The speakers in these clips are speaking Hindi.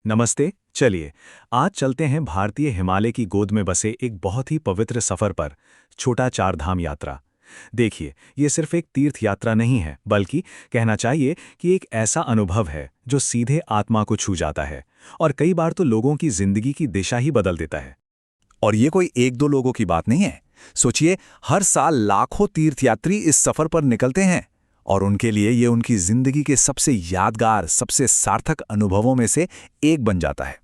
नमस्ते। चलिए आज चलते हैं भारतीय हिमालय की गोद में बसे एक बहुत ही पवित्र सफर पर, छोटा चार धाम यात्रा। देखिए, ये सिर्फ एक तीर्थ यात्रा नहीं है, बल्कि कहना चाहिए कि एक ऐसा अनुभव है जो सीधे आत्मा को छू जाता है और कई बार तो लोगों की जिंदगी की दिशा ही बदल देता है। और ये कोई एक दो लोगों की बात नहीं है। सोचिए, हर साल लाखों तीर्थयात्री इस सफर पर निकलते हैं और उनके लिए ये उनकी जिंदगी के सबसे यादगार, सबसे सार्थक अनुभवों में से एक बन जाता है।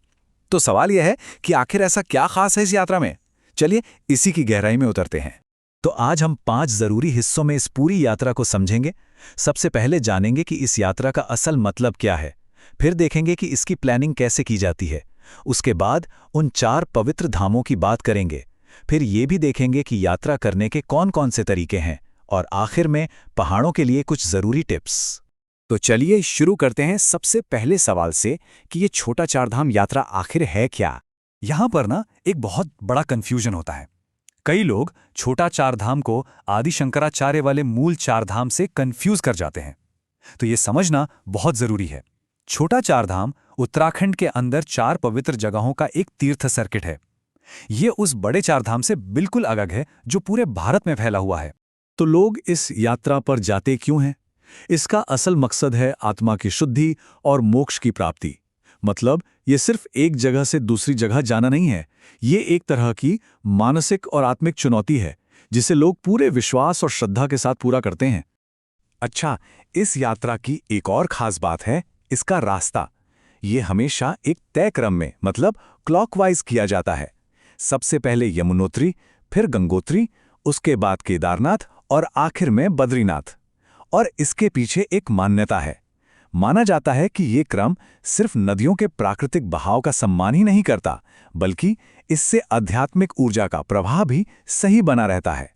तो सवाल यह है कि आखिर ऐसा क्या खास है इस यात्रा में। चलिए इसी की गहराई में उतरते हैं। तो आज हम 5 जरूरी हिस्सों में इस पूरी यात्रा को समझेंगे। सबसे पहले जानेंगे कि इस यात्रा का असल मतलब क्या है, फिर देखेंगे कि इसकी प्लानिंग कैसे की जाती है। उसके बाद उन 4 पवित्र धामों की बात करेंगे। फिर ये भी देखेंगे कि यात्रा करने के कौन-कौन से तरीके हैं और आखिर में पहाड़ों के लिए कुछ जरूरी टिप्स। तो चलिए शुरू करते हैं सबसे पहले सवाल से कि ये छोटा चारधाम यात्रा आखिर है क्या। यहाँ पर ना एक बहुत बड़ा कंफ्यूजन होता है। कई लोग छोटा चारधाम को आदि शंकराचार्य वाले मूल चारधाम से कंफ्यूज कर जाते हैं। तो ये समझना बहुत जरूरी है। छोटा चारधाम उत्तराखंड के अंदर 4 पवित्र जगहों का एक तीर्थ सर्किट है। ये उस बड़े चारधाम से बिल्कुल अलग है जो पूरे भारत में फैला हुआ है। तो लोग इस यात्रा पर जाते क्यों हैं? इसका असल मकसद है आत्मा की शुद्धि और मोक्ष की प्राप्ति। मतलब ये सिर्फ एक जगह से दूसरी जगह जाना नहीं है, ये एक तरह की मानसिक और आत्मिक चुनौती है जिसे लोग पूरे विश्वास और श्रद्धा के साथ पूरा करते हैं। अच्छा, इस यात्रा की एक और खास बात है इसका रास्ता। ये हमेशा एक तय क्रम में, मतलब क्लॉकवाइज किया जाता है। सबसे पहले यमुनोत्री, फिर गंगोत्री, उसके बाद केदारनाथ और आखिर में बद्रीनाथ। और इसके पीछे एक मान्यता है। माना जाता है कि ये क्रम सिर्फ नदियों के प्राकृतिक बहाव का सम्मान ही नहीं करता, बल्कि इससे आध्यात्मिक ऊर्जा का प्रवाह भी सही बना रहता है।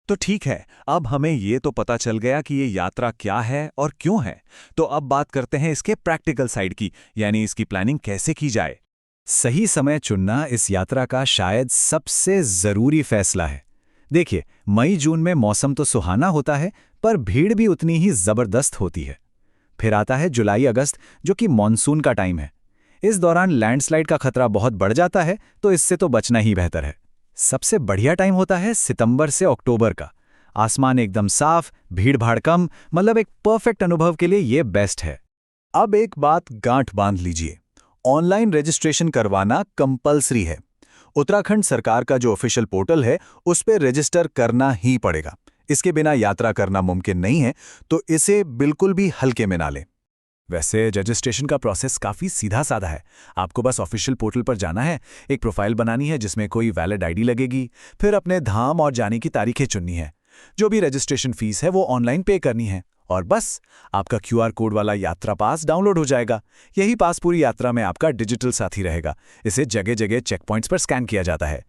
तो ठीक है, अब हमें ये तो पता चल गया कि ये यात्रा क्या है और क्यों है। तो अब बात करते हैं इसके प्रैक्टिकल साइड की, यानी इसकी प्लानिंग कैसे की जाए। सही समय चुनना इस यात्रा का शायद सबसे जरूरी फैसला है। देखिए, मई जून में मौसम तो सुहाना होता है, पर भीड़ भी उतनी ही जबरदस्त होती है। फिर आता है जुलाई अगस्त, जो कि मॉनसून का टाइम है। इस दौरान लैंडस्लाइड का खतरा बहुत बढ़ जाता है, तो इससे तो बचना ही बेहतर है। सबसे बढ़िया टाइम होता है सितंबर से अक्टूबर का। आसमान एकदम साफ, भीड़ भाड़ कम, मतलब एक परफेक्ट अनुभव के लिए ये बेस्ट है। अब एक बात गांठ बांध लीजिए, ऑनलाइन रजिस्ट्रेशन करवाना कंपल्सरी है। उत्तराखंड सरकार का जो ऑफिशियल पोर्टल है उस पर रजिस्टर करना ही पड़ेगा। इसके बिना यात्रा करना मुमकिन नहीं है, तो इसे बिल्कुल भी हल्के में ना लें। वैसे रजिस्ट्रेशन का प्रोसेस काफ़ी सीधा साधा है। आपको बस ऑफिशियल पोर्टल पर जाना है, एक प्रोफाइल बनानी है जिसमें कोई वैलिड आईडी लगेगी, फिर अपने धाम और जाने की तारीखें चुननी है। जो भी रजिस्ट्रेशन फीस है वो ऑनलाइन पे करनी है और बस आपका क्यूआर कोड वाला यात्रा पास डाउनलोड हो जाएगा। यही पास पूरी यात्रा में आपका डिजिटल साथी रहेगा। इसे जगह जगह चेक पॉइंट्स पर स्कैन किया जाता है।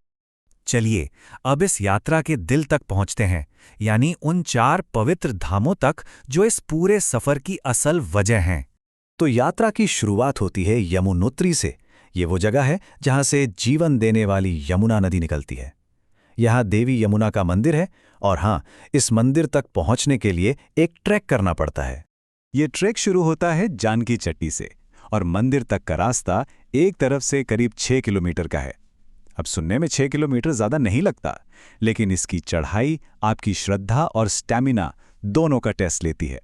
चलिए अब इस यात्रा के दिल तक पहुंचते हैं, यानी उन 4 पवित्र धामों तक जो इस पूरे सफर की असल वजह हैं। तो यात्रा की शुरुआत होती है यमुनोत्री से। ये वो जगह है जहां से जीवन देने वाली यमुना नदी निकलती है। यहाँ देवी यमुना का मंदिर है और हाँ, इस मंदिर तक पहुंचने के लिए एक ट्रैक करना पड़ता है। ये ट्रैक शुरू होता है जानकी चट्टी से और मंदिर तक का रास्ता एक तरफ से करीब 6 किलोमीटर का है। अब सुनने में 6 किलोमीटर ज़्यादा नहीं लगता, लेकिन इसकी चढ़ाई आपकी श्रद्धा और स्टैमिना दोनों का टेस्ट लेती है।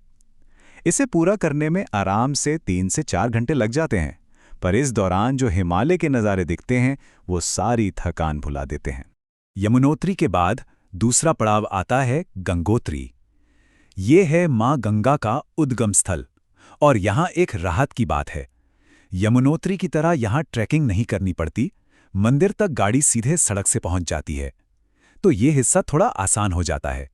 इसे पूरा करने में आराम से 3 से 4 घंटे लग जाते हैं, पर इस दौरान जो हिमालय के नज़ारे दिखते हैं वो सारी थकान भुला देते हैं। यमुनोत्री के बाद दूसरा पड़ाव आता है गंगोत्री। ये है मां गंगा का उद्गम स्थल और यहाँ एक राहत की बात है। यमुनोत्री की तरह यहाँ ट्रैकिंग नहीं करनी पड़ती, मंदिर तक गाड़ी सीधे सड़क से पहुंच जाती है, तो ये हिस्सा थोड़ा आसान हो जाता है।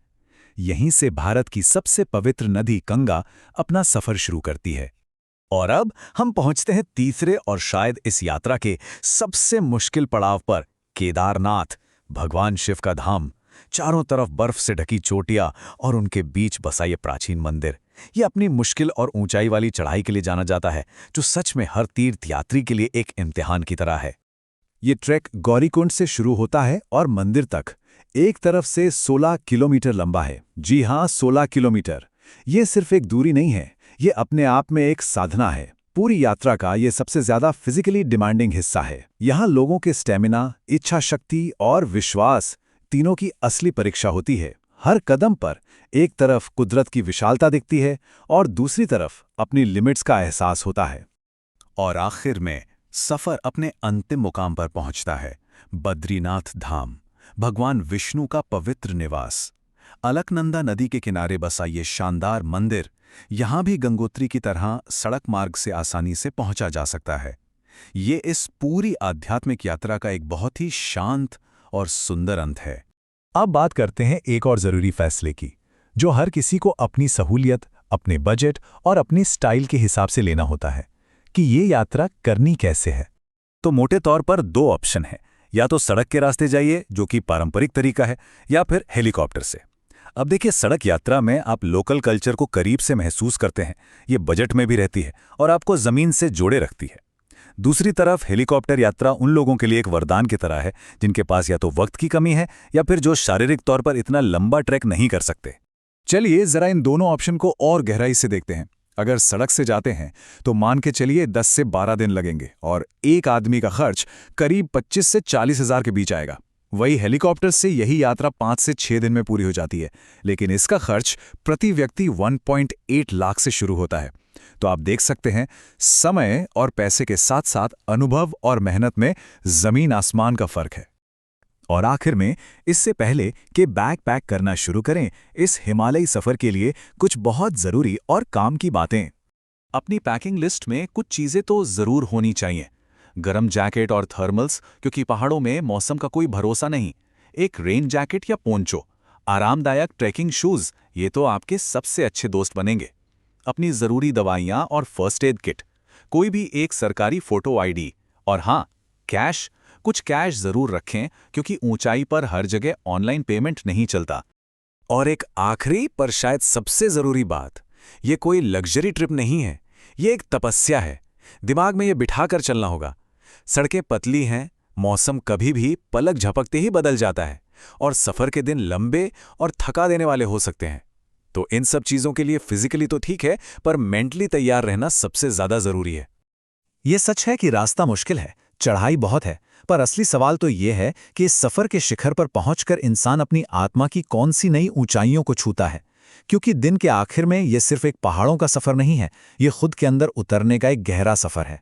यहीं से भारत की सबसे पवित्र नदी गंगा अपना सफर शुरू करती है। और अब हम पहुंचते हैं तीसरे और शायद इस यात्रा के सबसे मुश्किल पड़ाव पर, केदारनाथ, भगवान शिव का धाम। चारों तरफ बर्फ से ढकी चोटियां और उनके बीच बसा ये प्राचीन मंदिर। ये अपनी मुश्किल और ऊंचाई वाली चढ़ाई के लिए जाना जाता है, जो सच में हर तीर्थयात्री के लिए एक इम्तिहान की तरह है। ये ट्रैक गौरीकुंड से शुरू होता है और मंदिर तक एक तरफ से 16 किलोमीटर लंबा है। जी हाँ, 16 किलोमीटर। ये सिर्फ एक दूरी नहीं है, ये अपने आप में एक साधना है। पूरी यात्रा का ये सबसे ज्यादा फिजिकली डिमांडिंग हिस्सा है। यहाँ लोगों के स्टेमिना, इच्छा शक्ति और विश्वास तीनों की असली परीक्षा होती है। हर कदम पर एक तरफ कुदरत की विशालता दिखती है और दूसरी तरफ अपनी लिमिट्स का एहसास होता है। और आखिर में सफर अपने अंतिम मुकाम पर पहुंचता है, बद्रीनाथ धाम, भगवान विष्णु का पवित्र निवास। अलकनंदा नदी के किनारे बसा ये शानदार मंदिर, यहां भी गंगोत्री की तरह सड़क मार्ग से आसानी से पहुंचा जा सकता है। ये इस पूरी आध्यात्मिक यात्रा का एक बहुत ही शांत और सुंदर अंत है। अब बात करते हैं एक और जरूरी फैसले की, जो हर किसी को अपनी सहूलियत, अपने बजट और अपनी स्टाइल के हिसाब से लेना होता है कि ये यात्रा करनी कैसे है। तो मोटे तौर पर दो ऑप्शन हैं, या तो सड़क के रास्ते जाइए जो कि पारंपरिक तरीका है, या फिर हेलीकॉप्टर से। अब देखिए, सड़क यात्रा में आप लोकल कल्चर को करीब से महसूस करते हैं, ये बजट में भी रहती है और आपको जमीन से जोड़े रखती है। दूसरी तरफ हेलीकॉप्टर यात्रा उन लोगों के लिए एक वरदान की तरह है जिनके पास या तो वक्त की कमी है या फिर जो शारीरिक तौर पर इतना लंबा ट्रैक नहीं कर सकते। चलिए जरा इन दोनों ऑप्शन को और गहराई से देखते हैं। अगर सड़क से जाते हैं तो मान के चलिए 10 से 12 दिन लगेंगे और एक आदमी का खर्च करीब 25 से 40 हज़ार के बीच आएगा। वही हेलीकॉप्टर से यही यात्रा 5 से 6 दिन में पूरी हो जाती है, लेकिन इसका खर्च प्रति व्यक्ति 1.8 लाख से शुरू होता है। तो आप देख सकते हैं, समय और पैसे के साथ साथ अनुभव और मेहनत में जमीन आसमान का फर्क है। और आखिर में, इससे पहले कि बैग पैक करना शुरू करें, इस हिमालयी सफर के लिए कुछ बहुत जरूरी और काम की बातें। अपनी पैकिंग लिस्ट में कुछ चीजें तो जरूर होनी चाहिए। गर्म जैकेट और थर्मल्स, क्योंकि पहाड़ों में मौसम का कोई भरोसा नहीं। एक रेन जैकेट या पोंचो, आरामदायक ट्रैकिंग शूज, ये तो आपके सबसे अच्छे दोस्त बनेंगे। अपनी जरूरी दवाइयां और फर्स्ट एड किट, कोई भी एक सरकारी फोटो आईडी, और हाँ, कैश, कुछ कैश जरूर रखें क्योंकि ऊंचाई पर हर जगह ऑनलाइन पेमेंट नहीं चलता। और एक आखिरी पर शायद सबसे जरूरी बात, ये कोई लग्जरी ट्रिप नहीं है, ये एक तपस्या है। दिमाग में ये बिठाकर चलना होगा। सड़कें पतली हैं, मौसम कभी भी पलक झपकते ही बदल जाता है, और सफर के दिन लंबे और थका देने वाले हो सकते हैं। तो इन सब चीजों के लिए फिजिकली तो ठीक है, पर मेंटली तैयार रहना सबसे ज्यादा जरूरी है। ये सच है कि रास्ता मुश्किल है, चढ़ाई बहुत है, पर असली सवाल तो ये है कि इस सफर के शिखर पर पहुंचकर इंसान अपनी आत्मा की कौन सी नई ऊंचाइयों को छूता है। क्योंकि दिन के आखिर में ये सिर्फ एक पहाड़ों का सफर नहीं है, ये खुद के अंदर उतरने का एक गहरा सफर है।